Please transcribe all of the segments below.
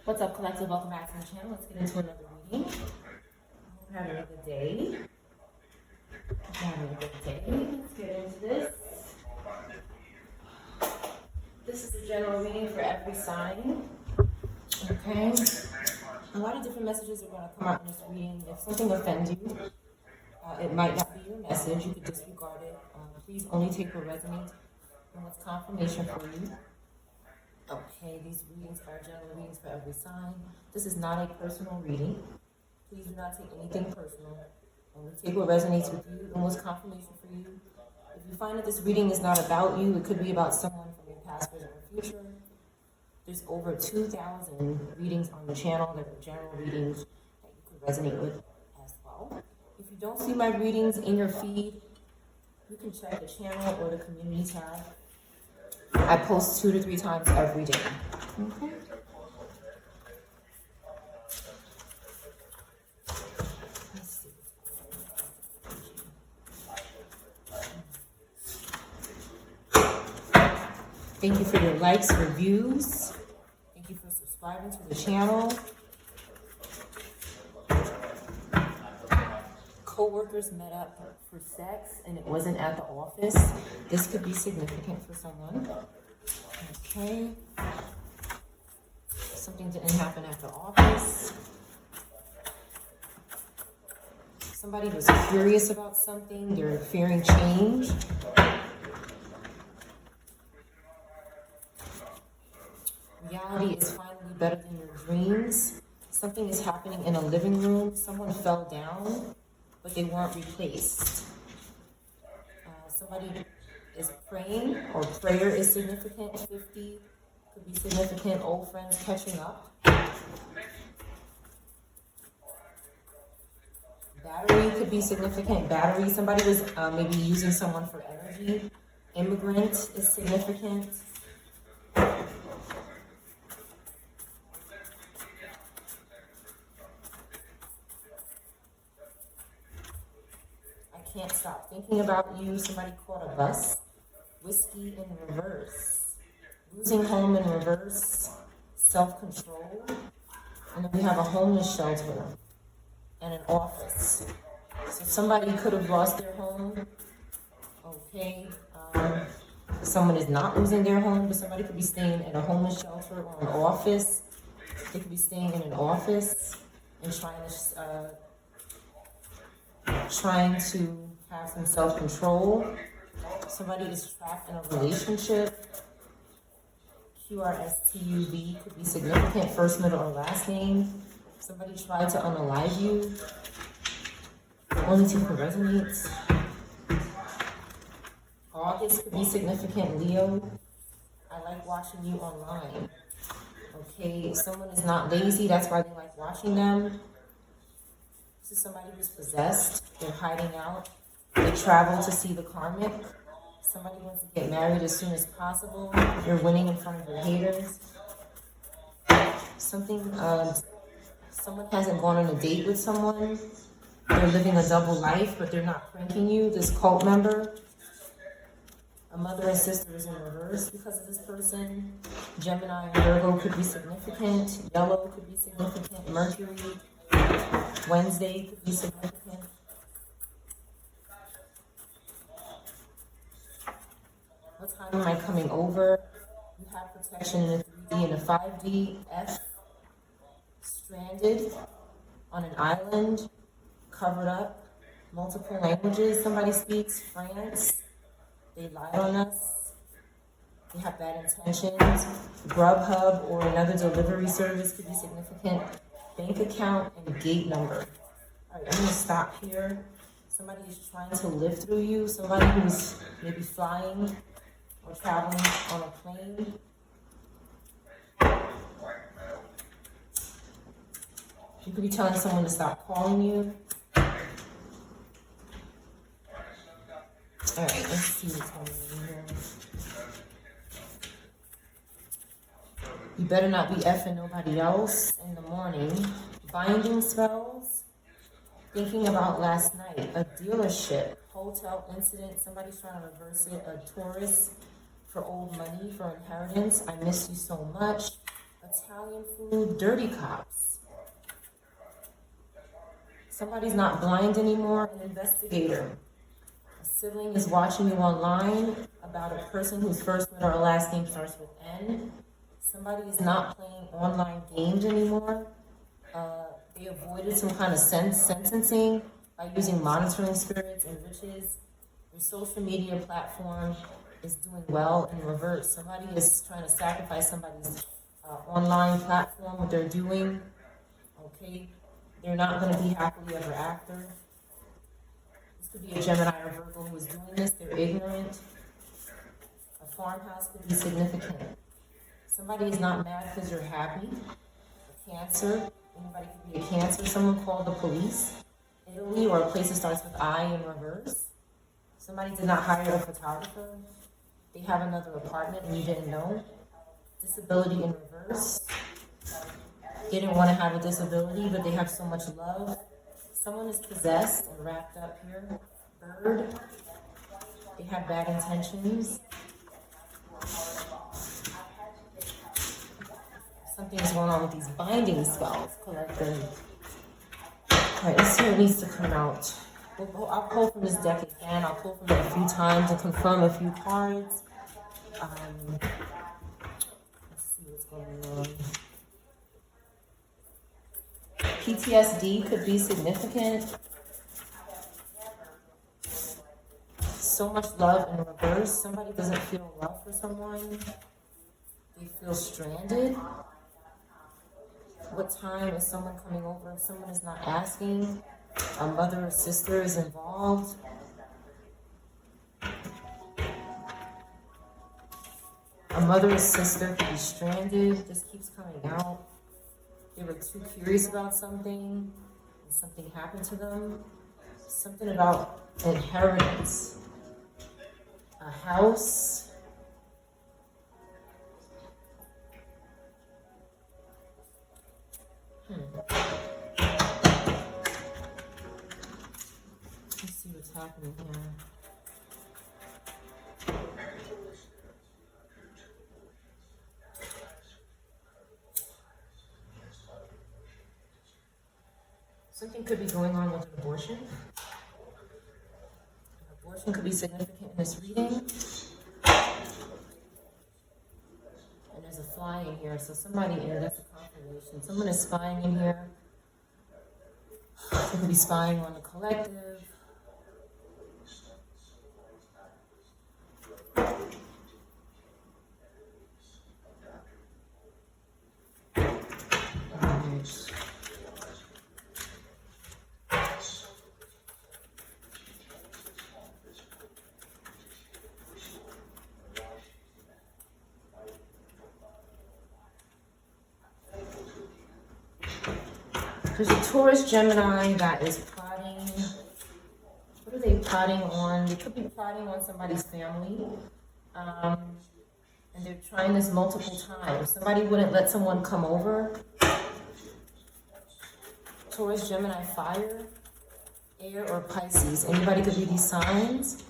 What's up, collective? Welcome back to the channel. Let's get into another reading. We're having a good day. Let's get into this. This is a general reading for every sign. Okay. A lot of different messages are going to come out in this reading. If something offends you, it might not be your message. You could disregard it. Please only take what resonates and what's confirmation for you. Okay, these readings are general readings for every sign. This is not a personal reading. Please do not take anything personal. Only take what resonates with you and what's confirmation for you. If you find that this reading is not about you, it could be about someone from your past, present, or future. There's over 2,000 readings on the channel that are general readings that you could resonate with as well. If you don't see my readings in your feed, you can check the channel or the community tab. I post 2 to 3 times every day. Okay. Let's see. Thank you for your likes, reviews. Thank you for subscribing to the channel. Co-workers met up for sex and it wasn't at the office. This could be significant for someone. Okay. Something didn't happen at the office. Somebody was curious about something. They're fearing change. Reality is finally better than your dreams. Something is happening in a living room. Someone fell down, but they weren't replaced. Somebody is praying, or prayer is significant. 50 could be significant. Old friends catching up. Battery could be significant. Battery, somebody was maybe using someone for energy. Immigrant is significant. Can't stop thinking about you. Somebody caught a bus. Whiskey in reverse. Losing home in reverse. Self-control. And then we have a homeless shelter and an office. So somebody could have lost their home. Okay. Someone is not losing their home, but somebody could be staying in a homeless shelter or an office. They could be staying in an office and trying to have some self-control. Somebody is trapped in a relationship. QRSTUV could be significant, first, middle, or last name. Somebody tried to unalive you. Only two can resonate. August could be significant, Leo. I like watching you online. Okay, someone is not lazy, that's why they like watching them. This is somebody who's possessed. They're hiding out. They travel to see the karmic. Somebody wants to get married as soon as possible. You're winning in front of your haters. Someone hasn't gone on a date with someone. They're living a double life, but they're not pranking you. This cult member. A mother and sister is in reverse because of this person. Gemini and Virgo could be significant. Yellow could be significant. Mercury. Wednesday could be significant. What time am I coming over? You have protection in a 3D and a 5D. F. Stranded on an island. Covered up. Multiple languages somebody speaks. France. They lied on us. They have bad intentions. Grubhub or another delivery service could be significant. Bank account and gate number. All right, I'm going to stop here. Somebody is trying to live through you. Somebody who's maybe flying or traveling on a plane. You could be telling someone to stop calling you. All right, let's see what's going on here. You better not be effing nobody else in the morning. Binding spells. Thinking about last night. A dealership. Hotel incident. Somebody's trying to reverse it. A tourist for old money, for inheritance. I miss you so much. A Italian food, dirty cops. Somebody's not blind anymore, an investigator. A sibling is watching you online about a person whose first letter or last name starts with N. Somebody is not playing online games anymore. They avoided some kind of sentencing by using monitoring spirits and witches. Your social media platform is doing well in reverse. Somebody is trying to sacrifice somebody's online platform, what they're doing. Okay, they're not going to be happily ever after. This could be a Gemini or Virgo who is doing this. They're ignorant. A farmhouse could be significant. Somebody is not mad because you're happy. A Cancer. Anybody could be a Cancer. Someone called the police. Italy, or a place that starts with I in reverse. Somebody did not hire a photographer. They have another apartment and you didn't know. Disability in reverse. They didn't want to have a disability, but they have so much love. Someone is possessed and wrapped up here. Bird. They have bad intentions. Something is going on with these binding spells, collective. Alright, let's see what needs to come out. I'll pull from this deck again. I'll pull from it a few times to confirm a few cards. Let's see what's going on. PTSD could be significant. So much love in reverse. Somebody doesn't feel love for someone. They feel stranded. What time is someone coming over? If someone is not asking, a mother or sister is involved. A mother or sister could be stranded. This keeps coming out. They were too curious about something, and something happened to them. Something about inheritance. A house. Let's see what's happening here. Something could be going on with an abortion. An abortion could be significant in this reading. And there's a fly in here, so somebody in that's a confirmation. Someone is spying in here. They could be spying on the collective. There's a Taurus Gemini that is plotting. What are they plotting on? They could be plotting on somebody's family. And they're trying this multiple times. Somebody wouldn't let someone come over. Taurus, Gemini, fire, air, or Pisces. Anybody could be these signs.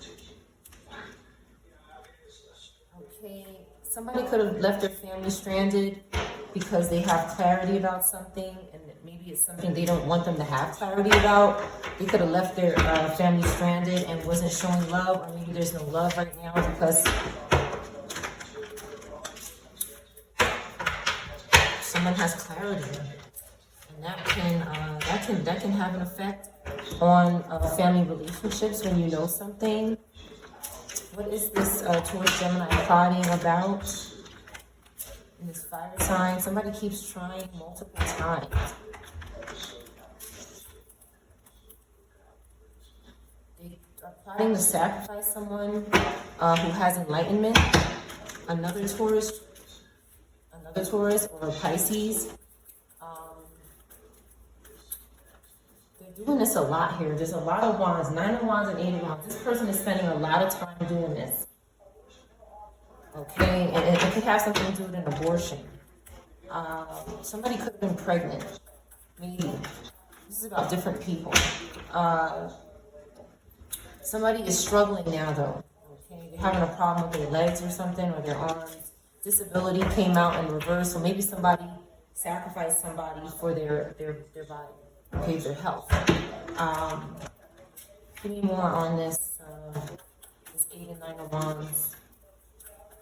Okay. Somebody could have left their family stranded because they have clarity about something, and maybe it's something they don't want them to have clarity about. They could have left their family stranded and wasn't showing love, or maybe there's no love right now because someone has clarity, and that can have an effect on family relationships when you know something. What is this Taurus Gemini plotting about? In this fire sign, somebody keeps trying multiple times. They are plotting to sacrifice someone who has enlightenment. Another Taurus or a Pisces. They're doing this a lot here. There's a lot of wands, 9 of wands and 8 of wands. This person is spending a lot of time doing this. Okay, and it could have something to do with an abortion. Somebody could have been pregnant, maybe. This is about different people. Somebody is struggling now, though. Okay, they're having a problem with their legs or something, or their arms. disability came out in reverse, or maybe somebody sacrificed somebody for their body, okay, their health. Give me more on this, this 8 and 9 of Wands.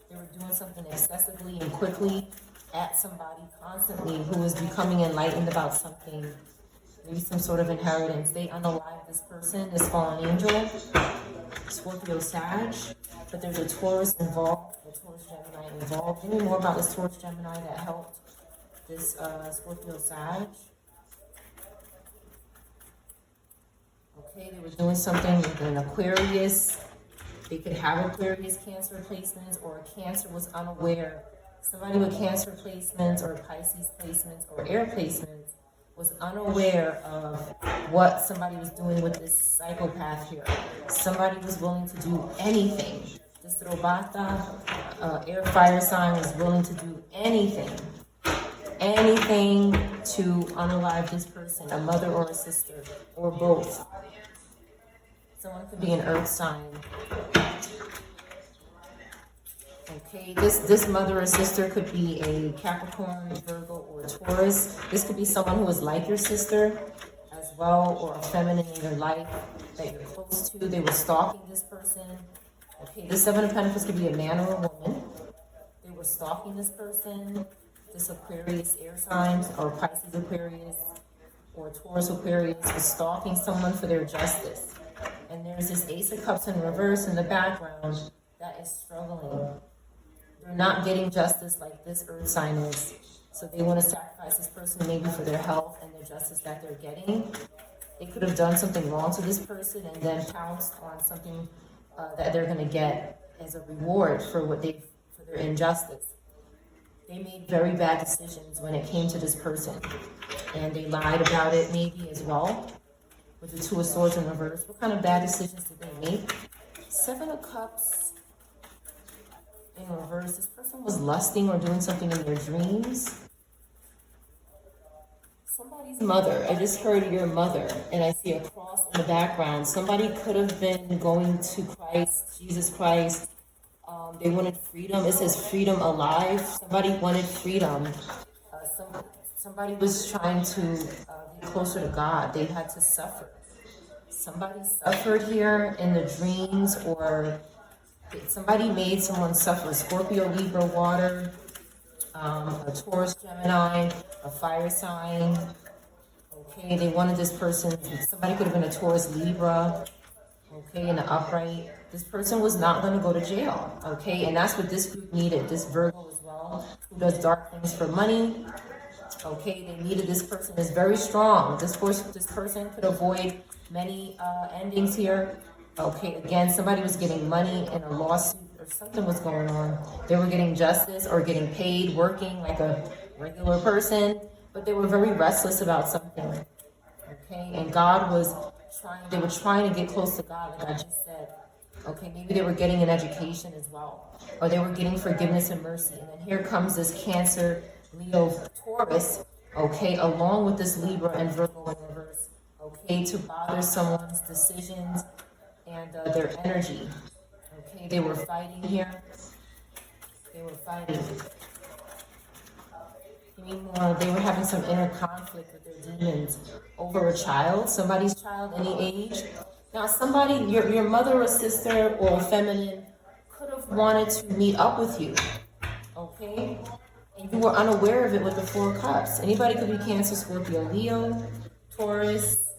They were doing something excessively and quickly at somebody constantly who was becoming enlightened about something, maybe some sort of inheritance. They unalived this person, this fallen angel, Scorpio Sag, but there's a Taurus involved, a Taurus Gemini involved. Give me more about this Taurus Gemini that helped this Scorpio Sag. Okay, they were doing something with an Aquarius. They could have Aquarius Cancer placements, or a Cancer was unaware. Somebody with Cancer placements or Pisces placements or air placements was unaware of what somebody was doing with this psychopath here. Somebody was willing to do anything. This Robata, air fire sign, was willing to do anything to unalive this person, a mother or a sister, or both. Someone could be an earth sign. Okay, this mother or sister could be a Capricorn, Virgo, or Taurus. This could be someone who is like your sister as well, or a feminine in your life that you're close to. They were stalking this person. Okay, this 7 of Pentacles could be a man or a woman. They were stalking this person. This Aquarius air signs, or Pisces Aquarius, or Taurus Aquarius, was stalking someone for their justice. And there's this Ace of Cups in reverse in the background that is struggling. They're not getting justice like this earth sign is. So they want to sacrifice this person maybe for their health and their justice that they're getting. They could have done something wrong to this person and then pounced on something that they're going to get as a reward for their injustice. They made very bad decisions when it came to this person. And they lied about it maybe as well. With the 2 of Swords in reverse. What kind of bad decisions did they make? 7 of Cups in reverse. This person was lusting or doing something in their dreams. Somebody's mother. I just heard your mother, and I see a cross in the background. Somebody could have been going to Christ, Jesus Christ. They wanted freedom. It says freedom alive. Somebody wanted freedom. Somebody was trying to be closer to God. They had to suffer. Somebody suffered here in the dreams, or somebody made someone suffer. Scorpio, Libra, water, a Taurus, Gemini, a fire sign. Okay, they wanted this person. Somebody could have been a Taurus, Libra. Okay, in the upright. This person was not going to go to jail. Okay, and that's what this group needed. This Virgo as well, who does dark things for money. Okay, they needed this person is very strong. This person could avoid many endings here. Okay, again, somebody was getting money in a lawsuit or something was going on. They were getting justice or getting paid, working like a regular person, but they were very restless about something. Okay, and God was they were trying to get close to God, like I just said. Okay, maybe they were getting an education as well, or they were getting forgiveness and mercy. And then here comes this Cancer, Leo, Taurus, okay, along with this Libra and Virgo in reverse, okay, to bother someone's decisions and their energy. Okay, they were fighting here. They were fighting. Meanwhile, they were having some inner conflict with their demons over a child, somebody's child, any age. Now, somebody, your mother or sister or feminine could have wanted to meet up with you, okay? And you were unaware of it with the 4 of Cups. Anybody could be Cancer, Scorpio, Leo, Taurus,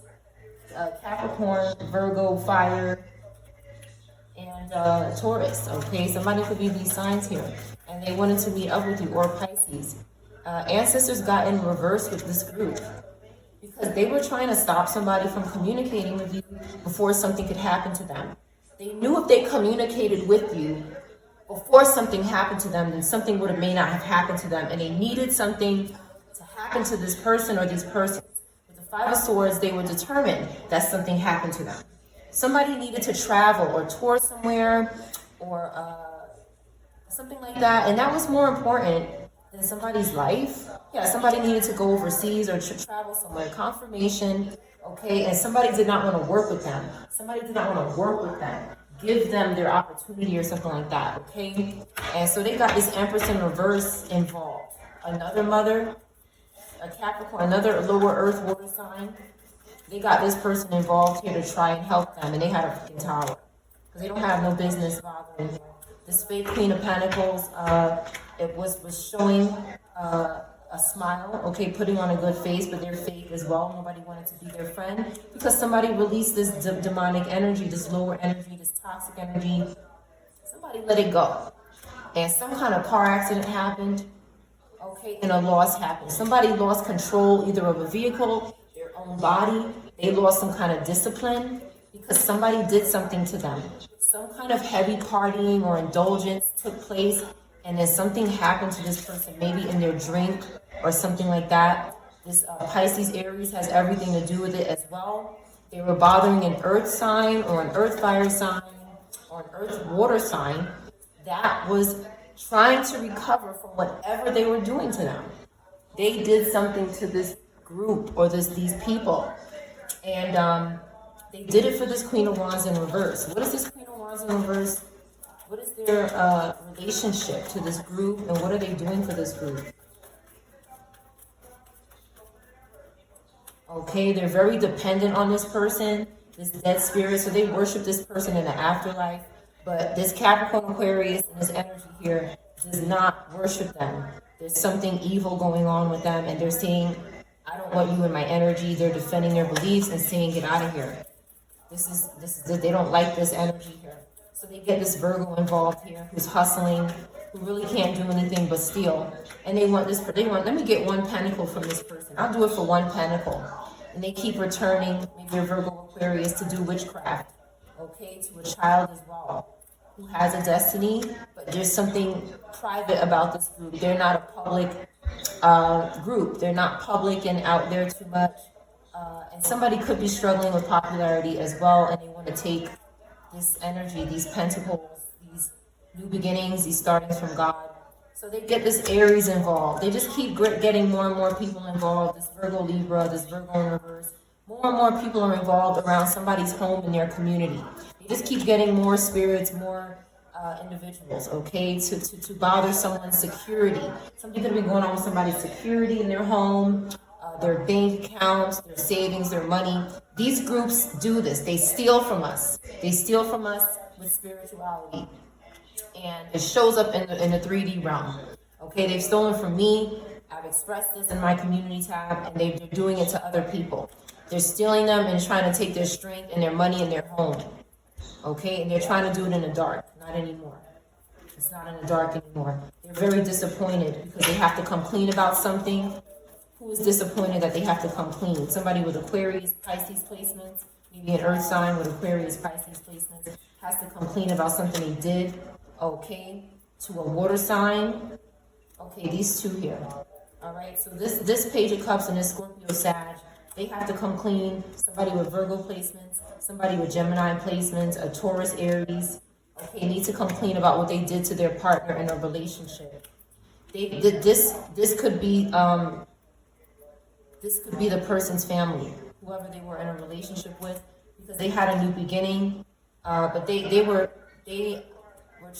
Capricorn, Virgo, fire, and Taurus, okay? Somebody could be these signs here. And they wanted to meet up with you, or Pisces. Ancestors got in reverse with this group because they were trying to stop somebody from communicating with you before something could happen to them. They knew if they communicated with you before something happened to them, then something may not have happened to them, and they needed something to happen to this person or these persons. With the 5 of Swords, they were determined that something happened to them. Somebody needed to travel or tour somewhere or something like that, and that was more important than somebody's life. Yeah, somebody needed to go overseas or travel somewhere. Confirmation, okay, and somebody did not want to work with them. Somebody did not want to work with them. give them their opportunity or something like that, okay? And so they got this Empress in reverse involved. Another mother, a Capricorn, another lower earth water sign. They got this person involved here to try and help them, and they had a freaking tower. Because they don't have no business bothering them. This fake Queen of Pentacles, it was showing a smile, okay, putting on a good face, but they're fake as well. Nobody wanted to be their friend because somebody released this demonic energy, this lower energy, this toxic energy. Somebody let it go. And some kind of car accident happened, okay, and a loss happened. Somebody lost control either of a vehicle, their own body. They lost some kind of discipline because somebody did something to them. Some kind of heavy partying or indulgence took place, and then something happened to this person, maybe in their drink or something like that. This Pisces Aries has everything to do with it as well. They were bothering an earth sign or an earth fire sign or an earth water sign that was trying to recover from whatever they were doing to them. They did something to this group or these people. And they did it for this Queen of Wands in reverse. What is this Queen of Wands in reverse? What is their relationship to this group, and what are they doing for this group? Okay, they're very dependent on this person, this dead spirit, so they worship this person in the afterlife. But this Capricorn, Aquarius, and this energy here does not worship them. There's something evil going on with them, and they're saying, I don't want you in my energy. They're defending their beliefs and saying, get out of here. They don't like this energy here. So they get this Virgo involved here who's hustling, who really can't do anything but steal. And they want, let me get one pentacle from this person. I'll do it for one pentacle. And they keep returning, maybe they're Virgo Aquarius, to do witchcraft, okay, to a child as well, who has a destiny, but there's something private about this group. They're not a public group. They're not public and out there too much. And somebody could be struggling with popularity as well, and they want to take this energy, these pentacles, these new beginnings, these startings from God. So they get this Aries involved. They just keep getting more and more people involved. This Virgo Libra, this Virgo in reverse. More and more people are involved around somebody's home in their community. They just keep getting more spirits, more individuals, okay, to bother someone's security. Something could be going on with somebody's security in their home, their bank accounts, their savings, their money. These groups do this. They steal from us. They steal from us with spirituality. And it shows up in the 3D realm. Okay, they've stolen from me. I've expressed this in my community tab, and they're doing it to other people. They're stealing them and trying to take their strength and their money and their home. Okay, and they're trying to do it in the dark. Not anymore. It's not in the dark anymore. They're very disappointed because they have to come clean about something. Who is disappointed that they have to come clean? Somebody with Aquarius, Pisces placements, maybe an earth sign with Aquarius, Pisces placements, has to come clean about something they did, okay, to a water sign. Okay, these two here. All right, so this Page of Cups and this Scorpio Sag, they have to come clean. Somebody with Virgo placements, somebody with Gemini placements, a Taurus, Aries, okay, need to come clean about what they did to their partner in a relationship. This could be the person's family, whoever they were in a relationship with, because they had a new beginning, but they were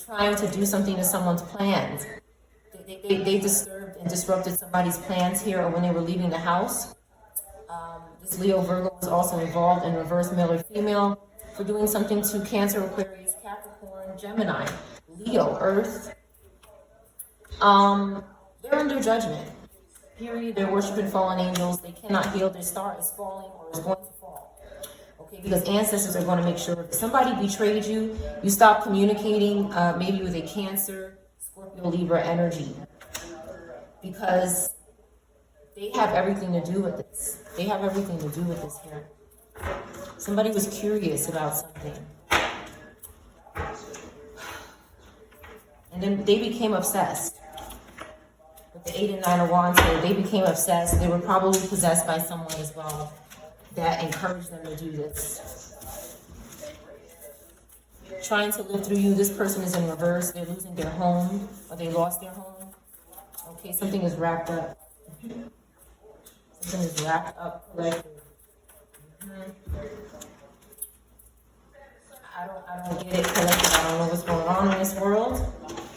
trying to do something to someone's plans. They disturbed and disrupted somebody's plans here, or when they were leaving the house. This Leo Virgo was also involved in reverse male or female for doing something to Cancer, Aquarius, Capricorn, Gemini, Leo, Earth. They're under judgment. Period. They're worshiping fallen angels. They cannot heal. Their star is falling or is going to fall. Okay, because ancestors are going to make sure if somebody betrayed you, you stop communicating, maybe with a Cancer, Scorpio, Libra energy, because they have everything to do with this. They have everything to do with this here. Somebody was curious about something, and then they became obsessed. With the 8 and 9 of Wands here, they became obsessed. They were probably possessed by someone as well that encouraged them to do this. Trying to live through you. This person is in reverse. They're losing their home, or they lost their home. Okay, something is wrapped up. Something is wrapped up correctly. I don't get it, collective. I don't know what's going on in this world.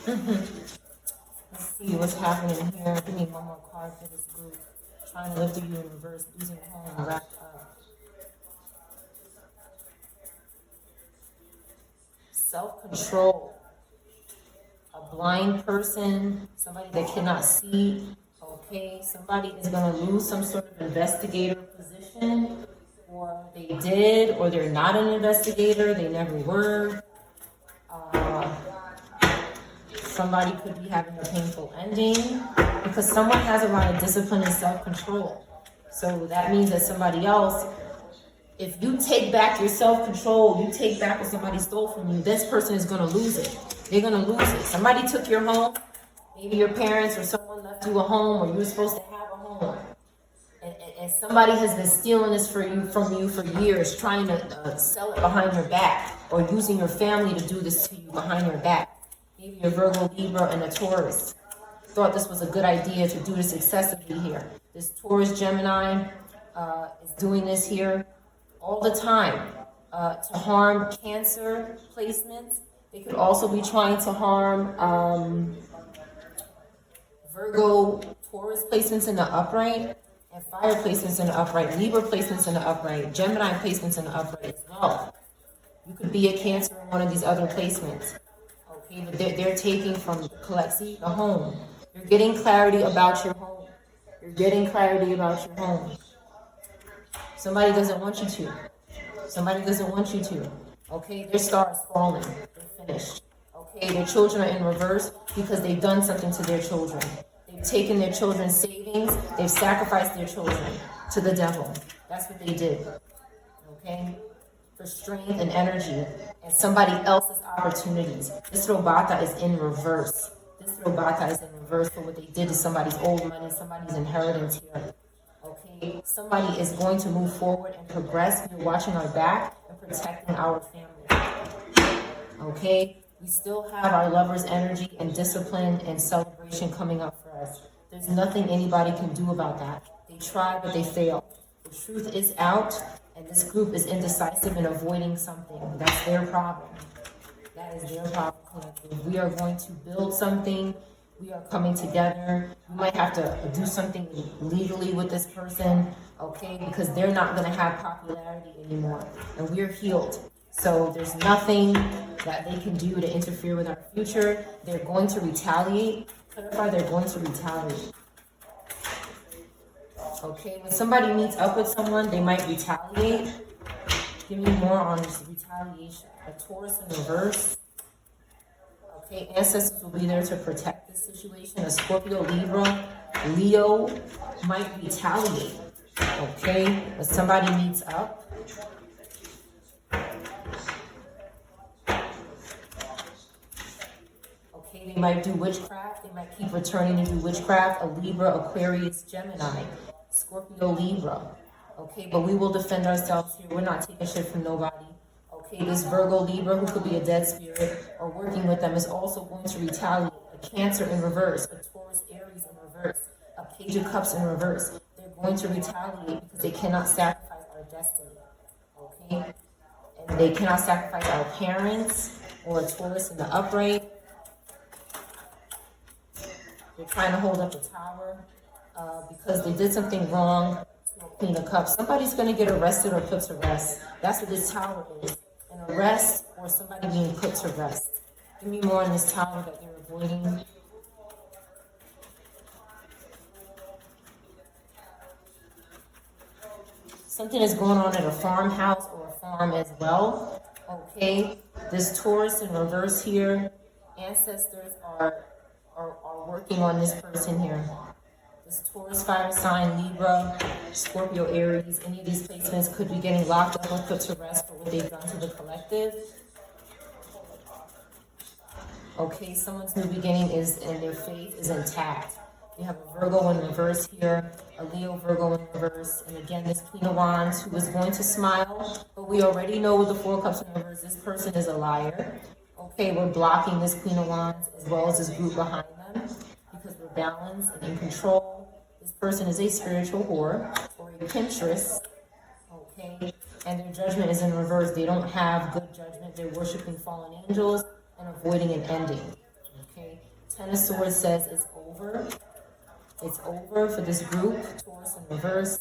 Let's see what's happening here. Give me one more card for this group. Trying to live through you in reverse, losing home, wrapped up. Self-control. A blind person, somebody that cannot see. Okay, somebody is going to lose some sort of investigator position, or they did, or they're not an investigator, they never were. Somebody could be having a painful ending because someone has a lot of discipline and self-control. So that means that somebody else, if you take back your self-control, you take back what somebody stole from you, this person is going to lose it. They're going to lose it. Somebody took your home, maybe your parents or someone left you a home, or you were supposed to have a home. And somebody has been stealing this from you for years, trying to sell it behind your back, or using your family to do this to you behind your back. Maybe a Virgo, Libra, and a Taurus thought this was a good idea to do this excessively here. This Taurus, Gemini is doing this here all the time to harm Cancer placements. They could also be trying to harm Virgo, Taurus placements in the upright, and fire placements in the upright, Libra placements in the upright, Gemini placements in the upright as well. You could be a Cancer in one of these other placements. Okay, but they're taking from see the home. You're getting clarity about your home. You're getting clarity about your home. Somebody doesn't want you to. Somebody doesn't want you to. Okay, their star is falling. They're finished. Okay, their children are in reverse because they've done something to their children. They've taken their children's savings. They've sacrificed their children to the devil. That's what they did. Okay? For strength and energy and somebody else's opportunities. This Robata is in reverse. This Robata is in reverse for what they did to somebody's old money, somebody's inheritance here. Okay? Somebody is going to move forward and progress. We're watching our back and protecting our family. Okay? We still have our lover's energy and discipline and celebration coming up for us. There's nothing anybody can do about that. They tried, but they failed. The truth is out, and this group is indecisive in avoiding something. That's their problem. That is their problem, collective. We are going to build something. We are coming together. We might have to do something legally with this person, okay, because they're not going to have popularity anymore, and we're healed. So there's nothing that they can do to interfere with our future. They're going to retaliate. Clarify, they're going to retaliate. Okay, when somebody meets up with someone, they might retaliate. Give me more on this retaliation. A Taurus in reverse. Okay, ancestors will be there to protect this situation. A Scorpio, Libra, Leo might retaliate. Okay, when somebody meets up. Okay, they might do witchcraft. They might keep returning to do witchcraft. A Libra, Aquarius, Gemini. Scorpio, Libra. Okay, but we will defend ourselves here. We're not taking shit from nobody. Okay, this Virgo, Libra, who could be a dead spirit, or working with them, is also going to retaliate. A Cancer in reverse, a Taurus, Aries in reverse, a Page of Cups in reverse. They're going to retaliate because they cannot sacrifice our destiny. Okay? And they cannot sacrifice our parents, or a Taurus in the upright. They're trying to hold up the tower. Because they did something wrong to a Queen of Cups. Somebody's going to get arrested or put to rest. That's what this tower is. An arrest or somebody being put to rest. Give me more on this tower that they're avoiding. Something is going on at a farmhouse or a farm as well. Okay, this Taurus in reverse here. Ancestors are working on this person here. This Taurus, fire sign, Libra, Scorpio, Aries, any of these placements could be getting locked up or put to rest for what they've done to the collective. Okay, someone's new beginning is, and their faith is intact. We have a Virgo in reverse here, a Leo, Virgo in reverse, and again, this Queen of Wands who is going to smile, but we already know with the Four Cups in reverse, this person is a liar. Okay, we're blocking this Queen of Wands as well as this group behind them because we're balanced and in control. This person is a spiritual whore or a Pinterest. Okay, and their judgment is in reverse. They don't have good judgment. They're worshiping fallen angels and avoiding an ending. Okay, Ten of Swords says it's over. It's over for this group. Taurus in reverse.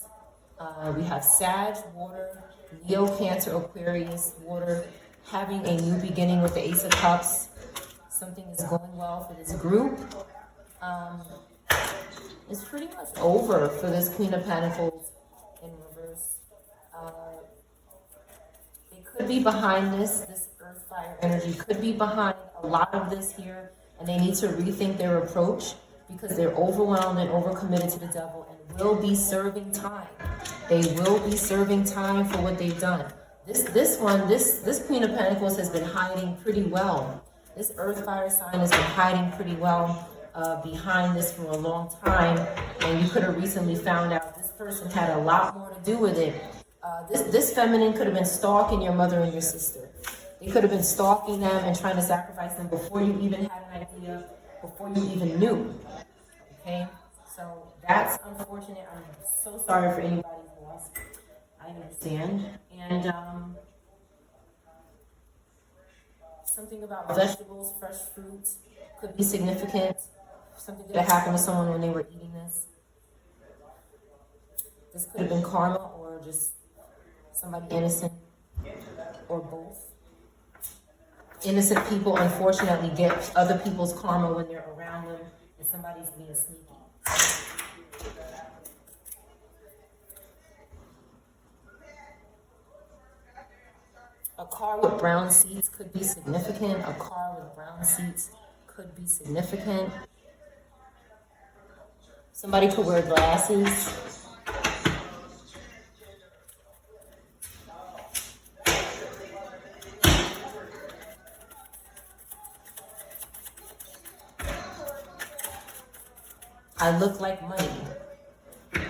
We have Sag, water, Leo, Cancer, Aquarius, water, having a new beginning with the Ace of Cups. Something is going well for this group. It's pretty much over for this Queen of Pentacles in reverse. They could be behind this earth fire energy could be behind a lot of this here, and they need to rethink their approach because they're overwhelmed and overcommitted to the devil and will be serving time. They will be serving time for what they've done. This Queen of Pentacles has been hiding pretty well. This earth fire sign has been hiding pretty well behind this for a long time, and you could have recently found out this person had a lot more to do with it. This feminine could have been stalking your mother and your sister. They could have been stalking them and trying to sacrifice them before you even had an idea, before you even knew. Okay, so that's unfortunate. I'm so sorry for anybody's loss. I understand. And something about vegetables, fresh fruits could be significant. Something could have happened to someone when they were eating this. This could have been karma or just somebody innocent, or both. Innocent people, unfortunately, get other people's karma when they're around them, and somebody's being sneaky. A car with brown seats could be significant. A car with brown seats could be significant. Somebody could wear glasses. I look like money.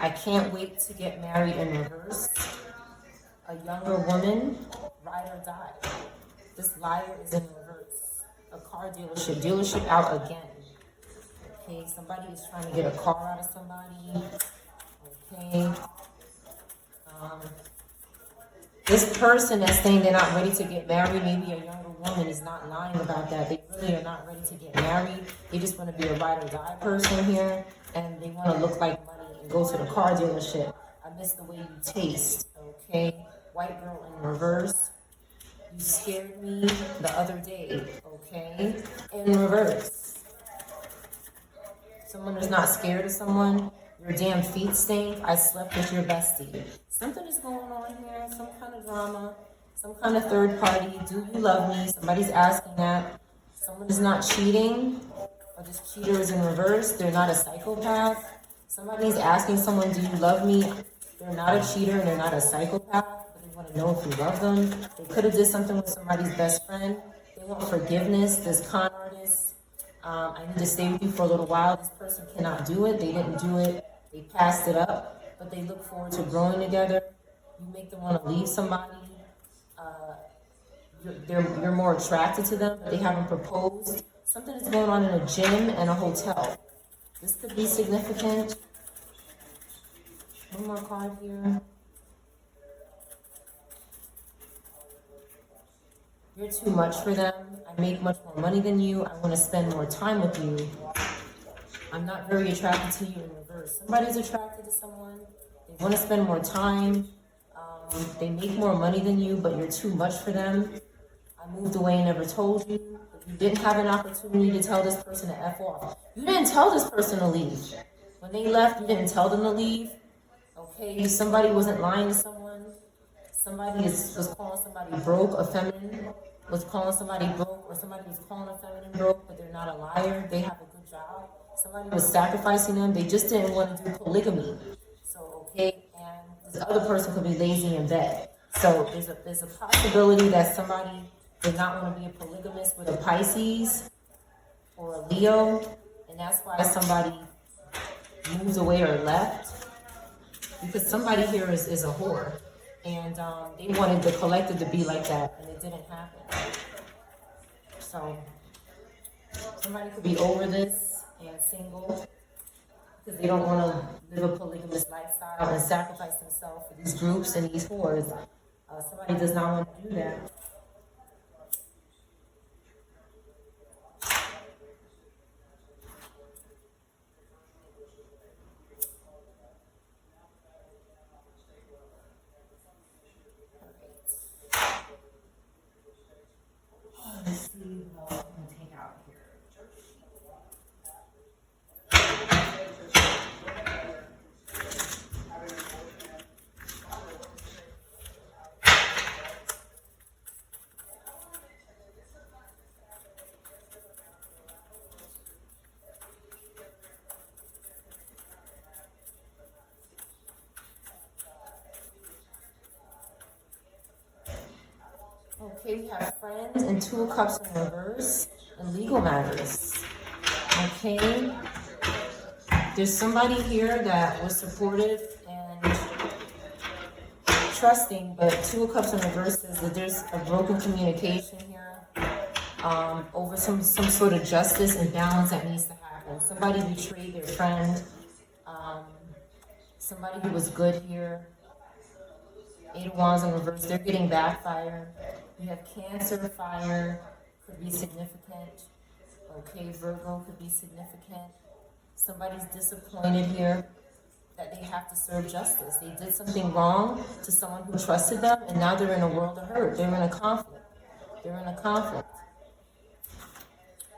I can't wait to get married in reverse. A younger woman, ride or die. This liar is in reverse. A car dealership out again. Okay, somebody is trying to get a car out of somebody. Okay. This person that's saying they're not ready to get married, maybe a younger woman, is not lying about that. They really are not ready to get married. They just want to be a ride or die person here, and they want to look like money and go to the car dealership. I miss the way you taste. Okay. White girl in reverse. You scared me the other day. Okay. In reverse. Someone who's not scared of someone. Your damn feet stink. I slept with your bestie. Something is going on here. Some kind of drama. Some kind of third party. Do you love me? Somebody's asking that. Someone is not cheating. Or this cheater is in reverse. They're not a psychopath. Somebody's asking someone, do you love me? They're not a cheater and they're not a psychopath. But they want to know if you love them. They could have did something with somebody's best friend. They want forgiveness. This con artist. I need to stay with you for a little while. This person cannot do it. They didn't do it. They passed it up. But they look forward to growing together. You make them want to leave somebody. You're more attracted to them, but they haven't proposed. Something is going on in a gym and a hotel. This could be significant. One more card here. You're too much for them. I make much more money than you. I want to spend more time with you. I'm not very attracted to you in reverse. Somebody's attracted to someone. They want to spend more time. They make more money than you, but you're too much for them. I moved away and never told you. You didn't have an opportunity to tell this person to F off. You didn't tell this person to leave. When they left, you didn't tell them to leave. Okay, somebody wasn't lying to someone. Somebody was calling somebody broke, a feminine was calling somebody broke, or somebody was calling a feminine broke, but they're not a liar. They have a good job. Somebody was sacrificing them. They just didn't want to do polygamy. So, okay, and this other person could be lazy in bed. So there's a possibility that somebody did not want to be a polygamist with a Pisces or a Leo, and that's why somebody moved away or left. Because somebody here is a whore, and they wanted the collective to be like that, and it didn't happen. So somebody could be over this and single because they don't want to live a polygamous lifestyle and sacrifice themselves for these groups and these whores. Somebody does not want to do that. Let's see what else we can take out here. Okay, we have friends and 2 of cups in reverse and legal matters. Okay, there's somebody here that was supportive and trusting, but 2 of cups in reverse says that there's a broken communication here over some sort of justice and balance that needs to happen. Somebody betrayed their friend. Somebody who was good here. 8 of Wands in reverse, they're getting backfire. You have Cancer, fire, could be significant. Okay, Virgo could be significant. Somebody's disappointed here that they have to serve justice. They did something wrong to someone who trusted them, and now they're in a world of hurt. They're in a conflict. They're in a conflict.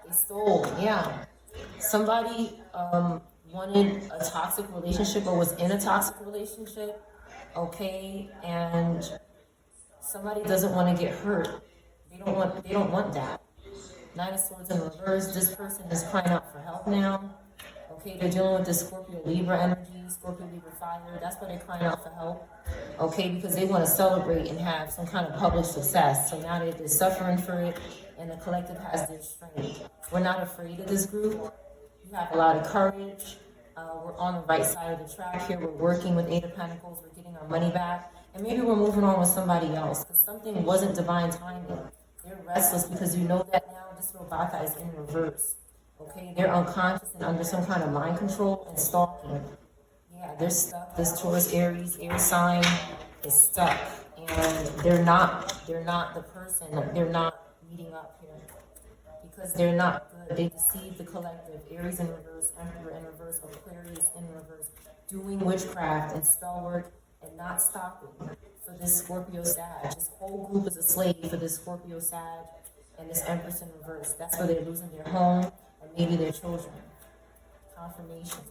They stole, yeah. Somebody wanted a toxic relationship or was in a toxic relationship. Okay, and somebody doesn't want to get hurt. They don't want that. 9 of Swords in reverse. This person is crying out for help now. Okay, they're dealing with this Scorpio Libra energy, Scorpio Libra fire. That's why they're crying out for help. Okay, because they want to celebrate and have some kind of public success. So now they're suffering for it, and the collective has their strength. We're not afraid of this group. We have a lot of courage. We're on the right side of the track here. We're working with 8 of Pentacles. We're getting our money back. And maybe we're moving on with somebody else because something wasn't divine timing. They're restless because you know that now this Robaka is in reverse. Okay, they're unconscious and under some kind of mind control and stalking. Yeah, they're stuck. This Taurus, Aries, air sign is stuck. And they're not the person. They're not meeting up here. Because they're not good. They deceive the collective. Aries in reverse, Emperor in reverse, Aquarius in reverse, doing witchcraft and spell work and not stopping for this Scorpio Sag. This whole group is a slave for this Scorpio Sag and this Empress in reverse. That's where they're losing their home and maybe their children. Confirmation.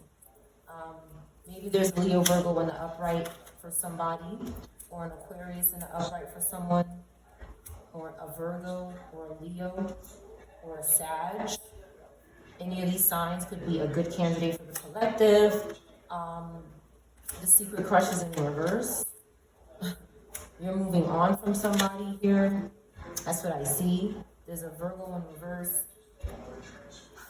Maybe there's Leo Virgo in the upright for somebody, or an Aquarius in the upright for someone, or a Virgo, or a Leo, or a Sag. Any of these signs could be a good candidate for the collective. The secret crush is in reverse. You're moving on from somebody here. That's what I see. There's a Virgo in reverse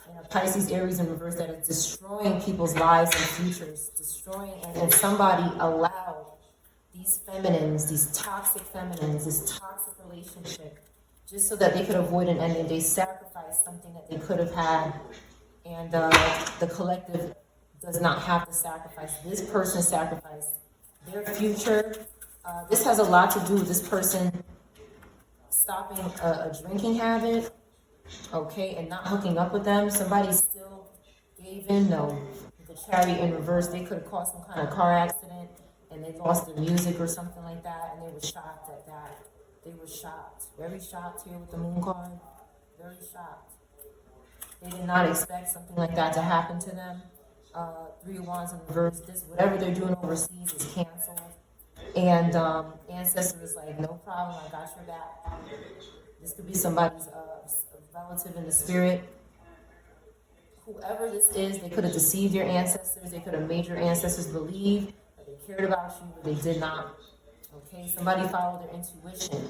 and a Pisces, Aries in reverse that is destroying people's lives and futures. Destroying, and somebody allowed these feminines, these toxic feminines, this toxic relationship, just so that they could avoid an ending. They sacrificed something that they could have had, and the collective does not have to sacrifice. This person sacrificed their future. This has a lot to do with this person stopping a drinking habit, okay, and not hooking up with them. Somebody still gave in, no. The Chariot in reverse, they could have caused some kind of car accident, and they lost their music or something like that, and they were shocked at that. They were shocked. Very shocked here with the Moon card. Very shocked. They did not expect something like that to happen to them. 3 of Wands in reverse. This, whatever they're doing overseas is canceled. And ancestor is like, no problem, I got your back. This could be somebody's relative in the spirit. Whoever this is, they could have deceived your ancestors. They could have made your ancestors believe that they cared about you, but they did not. Okay, somebody followed their intuition.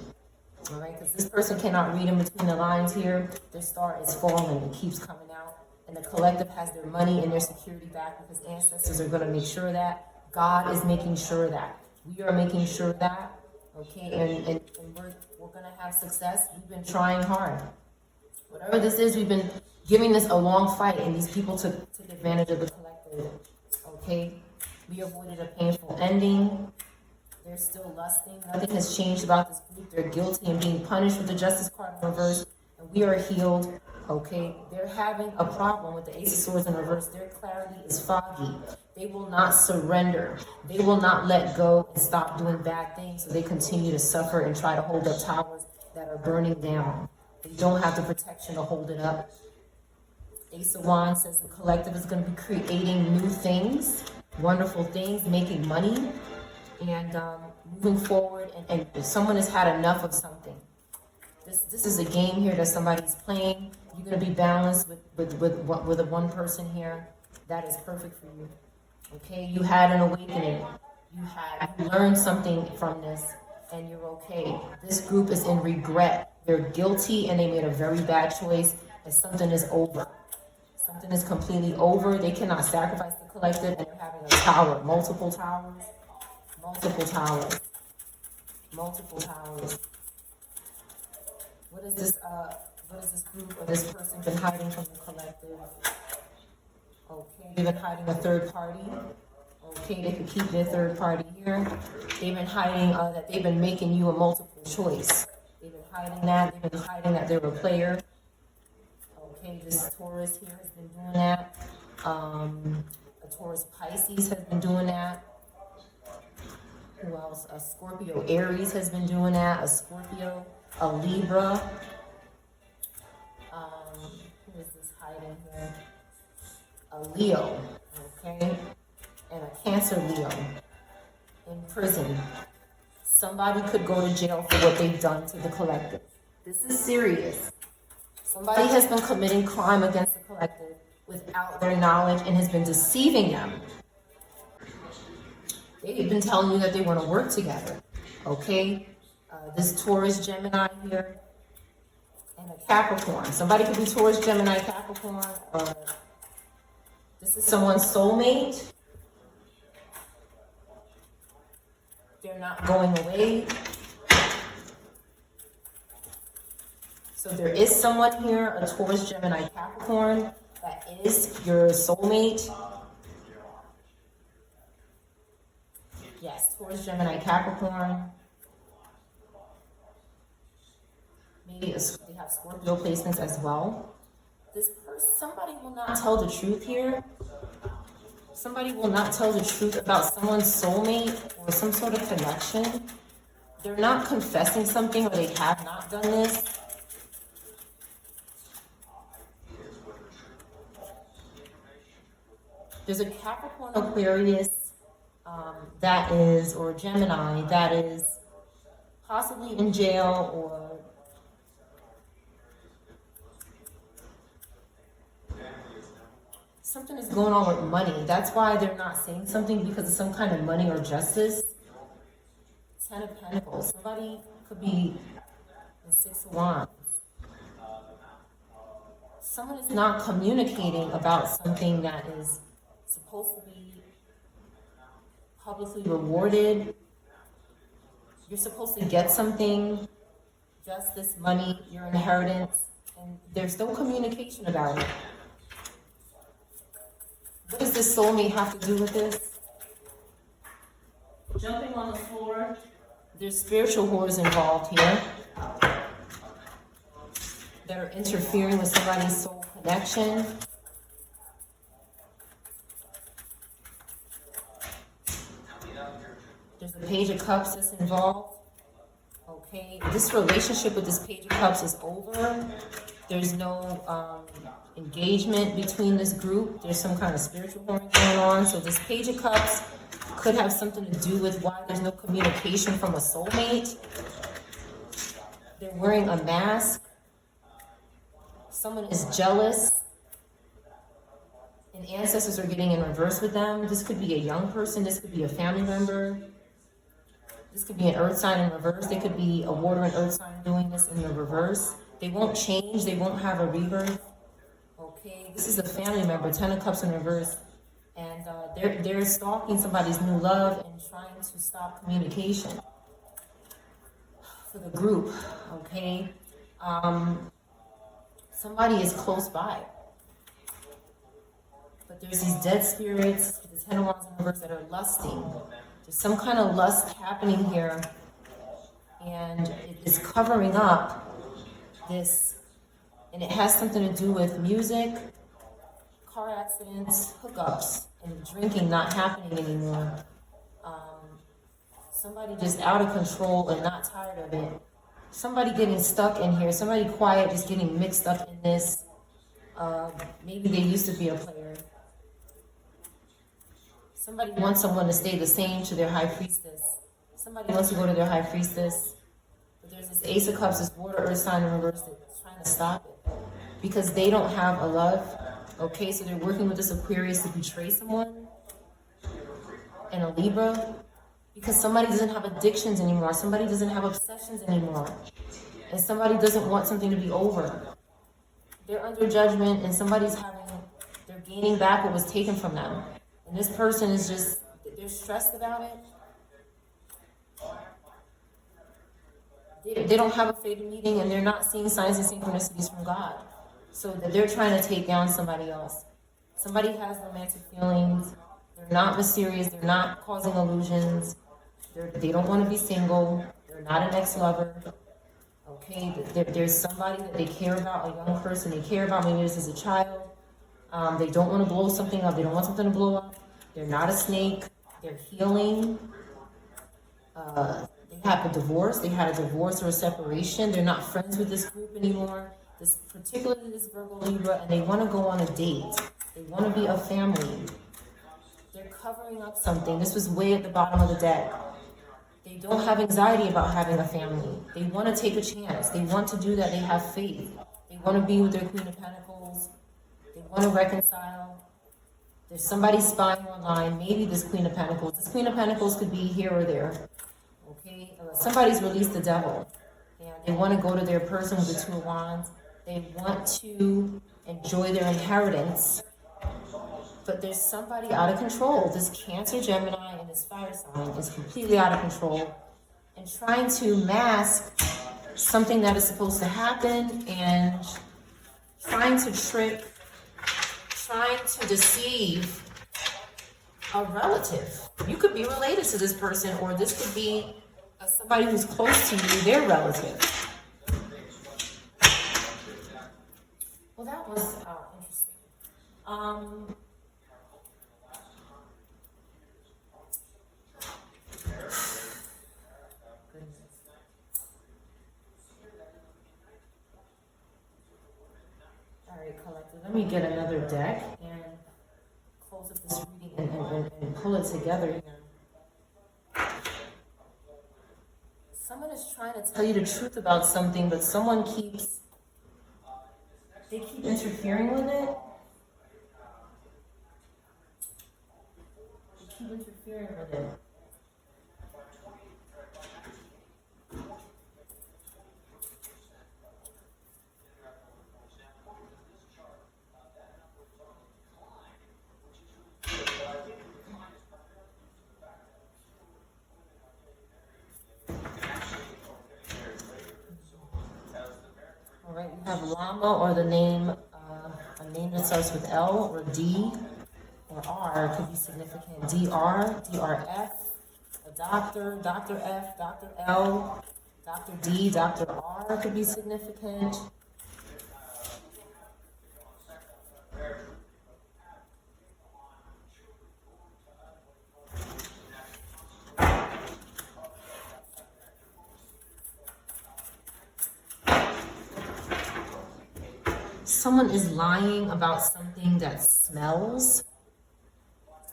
All right, because this person cannot read in between the lines here. Their star is falling. It keeps coming out. And the collective has their money and their security back because ancestors are going to make sure that. God is making sure that. We are making sure that. Okay, and we're going to have success. We've been trying hard. Whatever this is, we've been giving this a long fight, and these people took advantage of the collective. Okay, we avoided a painful ending. They're still lusting. Nothing has changed about this group. They're guilty and being punished with the justice card in reverse. And we are healed. Okay? They're having a problem with the Ace of Swords in reverse. Their clarity is foggy. They will not surrender. They will not let go and stop doing bad things. So they continue to suffer and try to hold up towers that are burning down. They don't have the protection to hold it up. Ace of Wands says the collective is going to be creating new things, wonderful things, making money, and moving forward. And if someone has had enough of something, this is a game here that somebody's playing. You're going to be balanced with a one person here. That is perfect for you. Okay, you had an awakening. You learned something from this, and you're okay. This group is in regret. They're guilty, and they made a very bad choice, and something is over. Something is completely over. They cannot sacrifice the collective, and they're having a tower, multiple towers, multiple towers, multiple towers. What is this group or this person been hiding from the collective? Okay, they've been hiding a third party. Okay, they could keep their third party here. They've been hiding that they've been making you a multiple choice. They've been hiding that. They've been hiding that they're a player. Okay, this Taurus here has been doing that. A Taurus Pisces has been doing that. Who else? A Scorpio Aries has been doing that. A Scorpio, a Libra. Who is this hiding here? A Leo, okay? And a Cancer Leo in prison. Somebody could go to jail for what they've done to the collective. This is serious. Somebody has been committing crime against the collective without their knowledge and has been deceiving them. They've been telling you that they want to work together, okay? This Taurus, Gemini here, and a Capricorn. Somebody could be Taurus, Gemini, Capricorn, or this is someone's soulmate. They're not going away. So there is someone here, a Taurus, Gemini, Capricorn, that is your soulmate. Yes, Taurus, Gemini, Capricorn. Maybe they have Scorpio placements as well. This person, somebody will not tell the truth here. Somebody will not tell the truth about someone's soulmate or some sort of connection. They're not confessing something, or they have not done this. There's a Capricorn, Aquarius that is, or Gemini that is possibly in jail, or something is going on with money. That's why they're not saying something, because of some kind of money or justice. 10 of Pentacles. Somebody could be in 6 of Wands. Someone is not communicating about something that is supposed to be publicly rewarded. You're supposed to get something, justice, money, your inheritance, and there's no communication about it. What does this soulmate have to do with this? Jumping on the floor. There's spiritual whores involved here that are interfering with somebody's soul connection. There's a Page of Cups that's involved. Okay, this relationship with this Page of Cups is over. There's no engagement between this group. There's some kind of spiritual whoring going on. So this Page of Cups could have something to do with why there's no communication from a soulmate. They're wearing a mask. Someone is jealous. And ancestors are getting in reverse with them. This could be a young person. This could be a family member. This could be an earth sign in reverse. They could be a water and earth sign doing this in the reverse. They won't change. They won't have a rebirth. Okay, this is a family member, 10 of Cups in reverse. And they're stalking somebody's new love and trying to stop communication for the group, okay? Somebody is close by. But there's these dead spirits, the 10 of Wands in reverse, that are lusting. There's some kind of lust happening here, and it is covering up this, and it has something to do with music, car accidents, hookups, and drinking not happening anymore. Somebody just out of control and not tired of it. Somebody getting stuck in here. Somebody quiet just getting mixed up in this. Maybe they used to be a player. Somebody wants someone to stay the same to their high priestess. Somebody wants to go to their high priestess. But there's this Ace of Cups, this water earth sign in reverse that's trying to stop it. Because they don't have a love. Okay, so they're working with this Aquarius to betray someone. And a Libra. Because somebody doesn't have addictions anymore. Somebody doesn't have obsessions anymore. And somebody doesn't want something to be over. They're under judgment and they're gaining back what was taken from them. And this person is just, they're stressed about it. They don't have a fated meeting and they're not seeing signs and synchronicities from God. So that they're trying to take down somebody else. Somebody has romantic feelings. They're not mysterious. They're not causing illusions. They don't want to be single. They're not an ex-lover. Okay, there's somebody that they care about, a young person they care about, maybe this is a child. They don't want to blow something up. They don't want something to blow up. They're not a snake. They're healing. They have a divorce. They had a divorce or a separation. They're not friends with this group anymore. Particularly this Virgo Libra, and they want to go on a date. They want to be a family. They're covering up something. This was way at the bottom of the deck. They don't have anxiety about having a family. They want to take a chance. They want to do that. They have faith. They want to be with their Queen of Pentacles. They want to reconcile. There's somebody spying online. Maybe this Queen of Pentacles. This Queen of Pentacles could be here or there. Okay? Somebody's released the devil. And they want to go to their person with the Two of Wands. They want to enjoy their inheritance. But there's somebody out of control. This Cancer, Gemini, and this fire sign is completely out of control and trying to mask something that is supposed to happen and trying to trick, trying to deceive a relative. You could be related to this person, or this could be somebody who's close to you, their relative. Well, that was interesting. Collective. Let me get another deck and close up this reading and pull it together here. Someone is trying to tell you the truth about something, but someone keeps interfering with it. They keep interfering with it. Alright, we have llama, or the name, a name that starts with L or D or R could be significant. DR, DRF, a doctor, Dr. F, Dr. L, Dr. D, Dr. R could be significant. Someone is lying about something that smells.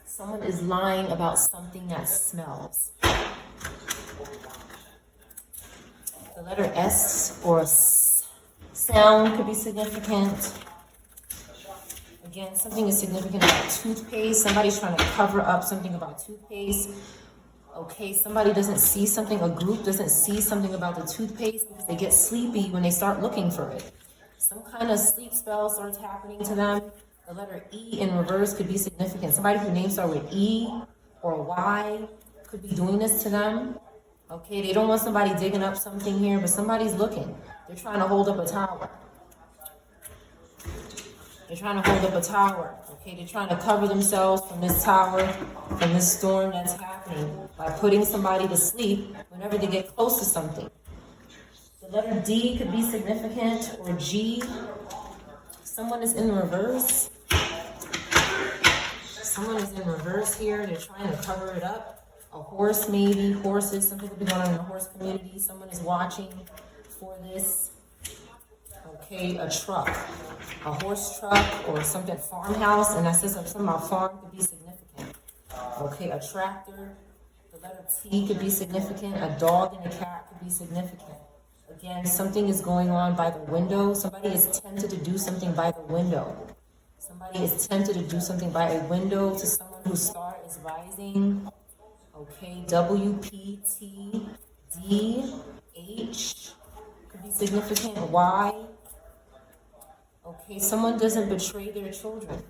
Someone is lying about something that smells. The letter S or S sound could be significant. Again, something is significant about toothpaste. Somebody's trying to cover up something about toothpaste. Okay, somebody doesn't see something, a group doesn't see something about the toothpaste because they get sleepy when they start looking for it. Some kind of sleep spell starts happening to them. The letter E in reverse could be significant. Somebody whose name starts with E or Y could be doing this to them. Okay, they don't want somebody digging up something here, but somebody's looking. They're trying to hold up a tower. They're trying to hold up a tower, Okay, they're trying to cover themselves from this tower, from this storm that's happening by putting somebody to sleep whenever they get close to something. The letter D could be significant, or G. Someone is in reverse. Someone is in reverse here. They're trying to cover it up. A horse, maybe. Horses. Something could be going on in the horse community. Someone is watching for this. Okay, a truck. A horse truck or something. Farmhouse. And I said something about farm could be significant. Okay, a tractor. The letter T could be significant. A dog and a cat could be significant. Again, something is going on by the window. Somebody is tempted to do something by the window. Somebody is tempted to do something by a window to someone whose star is rising. Okay, W, P, T, D, H could be significant. Y. Okay, someone doesn't betray their children.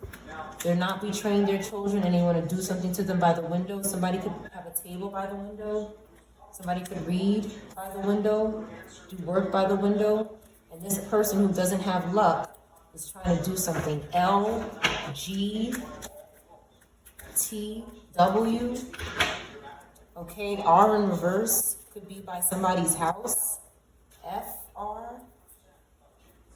They're not betraying their children and they want to do something to them by the window. Somebody could have a table by the window. Somebody could read by the window, do work by the window. And this person who doesn't have luck is trying to do something. L, G, T, W. Okay, R in reverse could be by somebody's house. F, R.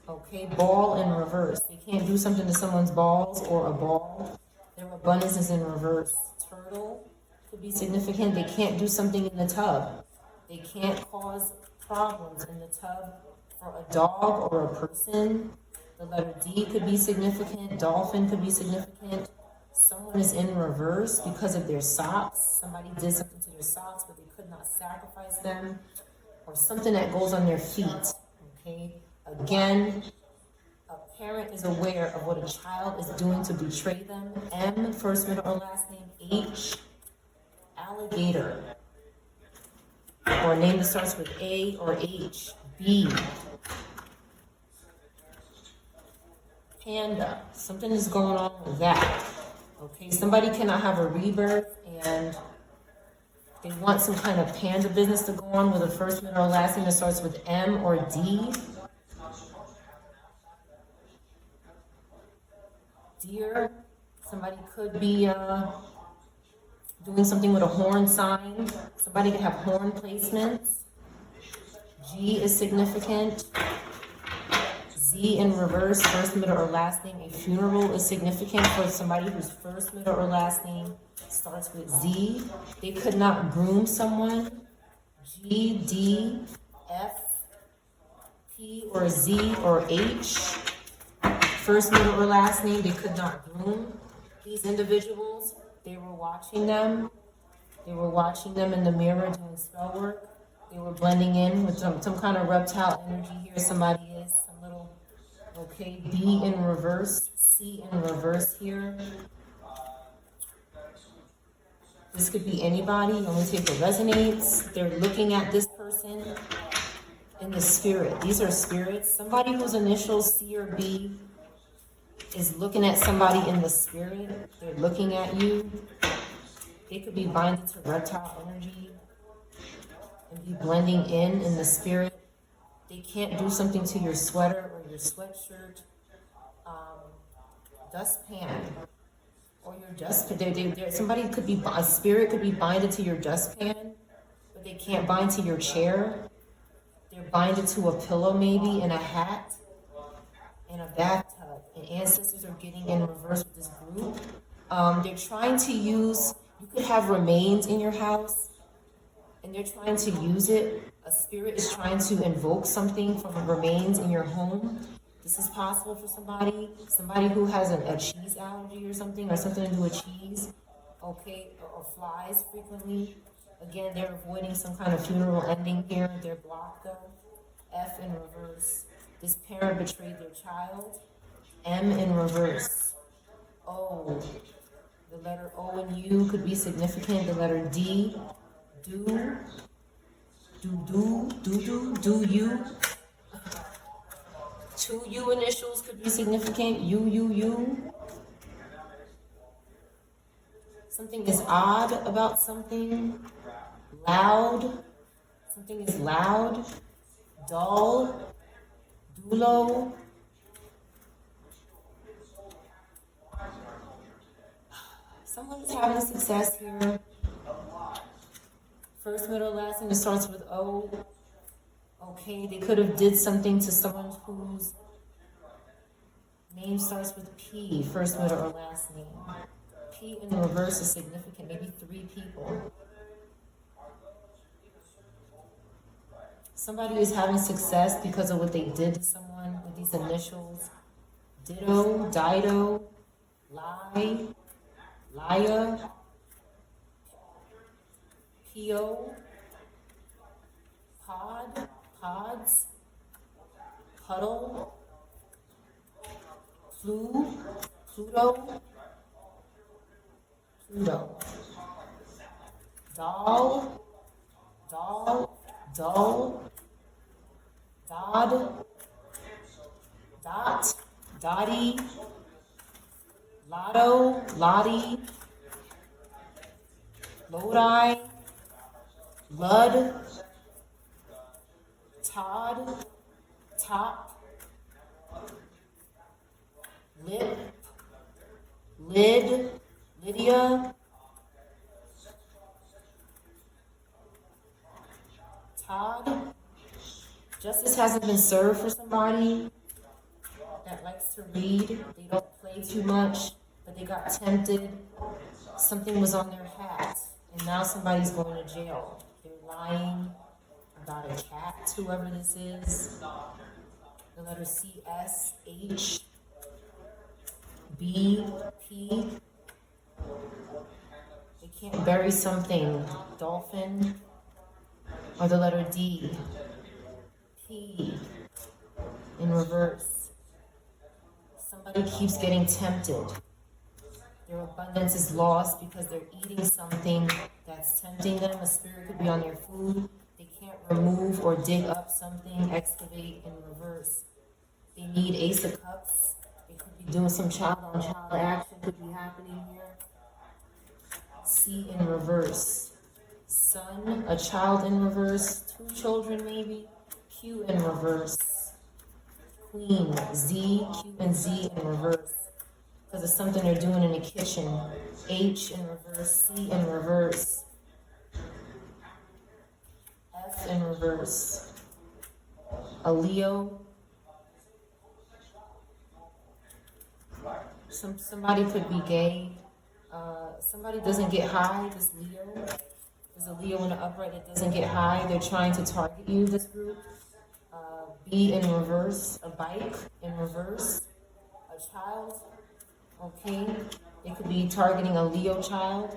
Okay, ball in reverse. They can't do something to someone's balls or a ball. Their abundance is in reverse. Turtle could be significant. They can't do something in the tub. They can't cause problems in the tub for a dog or a person. The letter D could be significant. Dolphin could be significant. Someone is in reverse because of their socks. Somebody did something to their socks, but they could not sacrifice them. Or something that goes on their feet. Okay? Again, a parent is aware of what a child is doing to betray them. M, first, middle, or last name. H, alligator. Or a name that starts with A or H. B, panda. Something is going on with that. Okay, somebody cannot have a rebirth and they want some kind of panda business to go on with a first, middle, or last name that starts with M or D. Deer. Somebody could be doing something with a horn sign. Somebody could have horn placements. G is significant. Z in reverse, first, middle, or last name. A funeral is significant for somebody whose first, middle, or last name starts with Z. They could not groom someone. G, D, F, P, or Z, or H. First, middle, or last name, they could not groom these individuals. They were watching them. They were watching them in the mirror doing spell work. They were blending in with some kind of reptile energy here. Somebody is, some little, okay, B in reverse, C in reverse here. This could be anybody. Only take what resonates. They're looking at this person in the spirit. These are spirits. Somebody whose initials C or B is looking at somebody in the spirit. They're looking at you. They could be binded to reptile energy and be blending in the spirit. They can't do something to your sweater or your sweatshirt. Dustpan or your dustpan. Somebody could be, a spirit could be binded to your dustpan, but they can't bind to your chair. They're binded to a pillow maybe, and a hat, and a bathtub. And ancestors are getting in reverse with this group. They're trying to use, you could have remains in your house, and they're trying to use it. A spirit is trying to invoke something from the remains in your home. This is possible for somebody who has a cheese allergy or something to do with cheese, okay, or flies frequently. Again, they're avoiding some kind of funeral ending here. They're blocked though. F in reverse. This parent betrayed their child. M in reverse. O. The letter O and U could be significant. The letter D. Do you. 2 U initials could be significant. U. Something is odd about something. Loud. Something is loud. Dull. Dulo. Someone is having success here. First, middle, last name starts with O. Okay, they could have did something to someone whose name starts with P, first, middle, or last name. P in the reverse is significant, maybe 3 people. Somebody is having success because of what they did to someone with these initials. Ditto, Dido, Lie, Liar, P.O., Pod, Pods, Puddle, Pluto, Doll, Dull, Dodd, Dot, Dottie, Lotto, Lottie, Lodi, Lud, Todd, Top, Lip, Lid, Lydia, Todd. Justice hasn't been served for somebody that likes to read. They don't play too much, but they got tempted. Something was on their hat, and now somebody's going to jail. They're lying about a cat, whoever this is. The letter C, S, H, B, P. They can't bury something. Dolphin. Or the letter D, P, in reverse. Somebody keeps getting tempted. Their abundance is lost because they're eating something that's tempting them. A spirit could be on their food. They can't remove or dig up something, excavate in reverse. They need Ace of Cups. They could be doing some child-on-child action, could be happening here. C in reverse. Sun, a child in reverse, 2 children maybe, Q in reverse. Queen, Z, Q and Z in reverse. Because of something they're doing in the kitchen. H in reverse, C in reverse. F in reverse. A Leo. Somebody could be gay. Somebody doesn't get high, this Leo. There's a Leo in the upright that doesn't get high. They're trying to target you, this group. B in reverse, a bike in reverse, a child, okay? They could be targeting a Leo child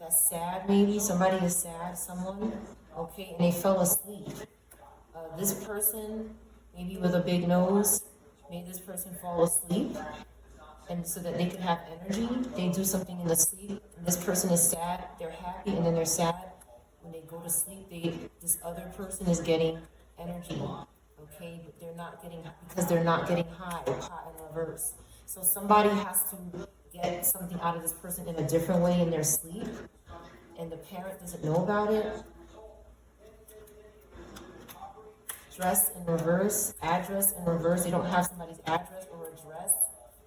that's sad maybe. Somebody is sad, someone, okay? And they fell asleep. This person, maybe with a big nose, made this person fall asleep. And so that they can have energy, they do something in the sleep. And this person is sad, they're happy, and then they're sad. When they go to sleep, this other person is getting energy, okay? But they're not getting, because they're not getting high, pot in reverse. So somebody has to get something out of this person in a different way in their sleep, and the parent doesn't know about it. Dress in reverse, address in reverse. They don't have somebody's address or address.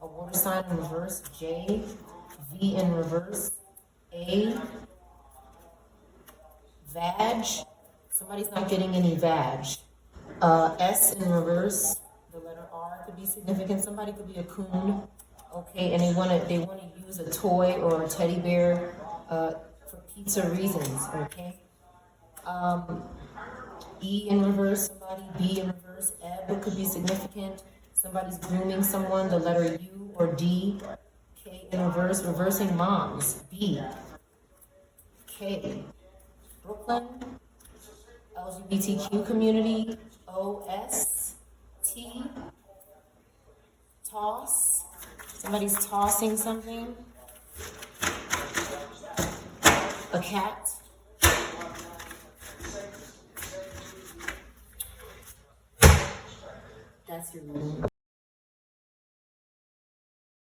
A water sign in reverse, J, V in reverse, A, vag, somebody's not getting any vag. S in reverse, the letter R could be significant. Somebody could be a coon, okay, and they want to use a toy or a teddy bear for pizza reasons, okay. E in reverse, somebody, B in reverse, Eb could be significant. Somebody's grooming someone, the letter U or D. K in reverse, reversing moms, B. K. Brooklyn, LGBTQ community, OS, T. Toss, somebody's tossing something. A cat. That's your reading.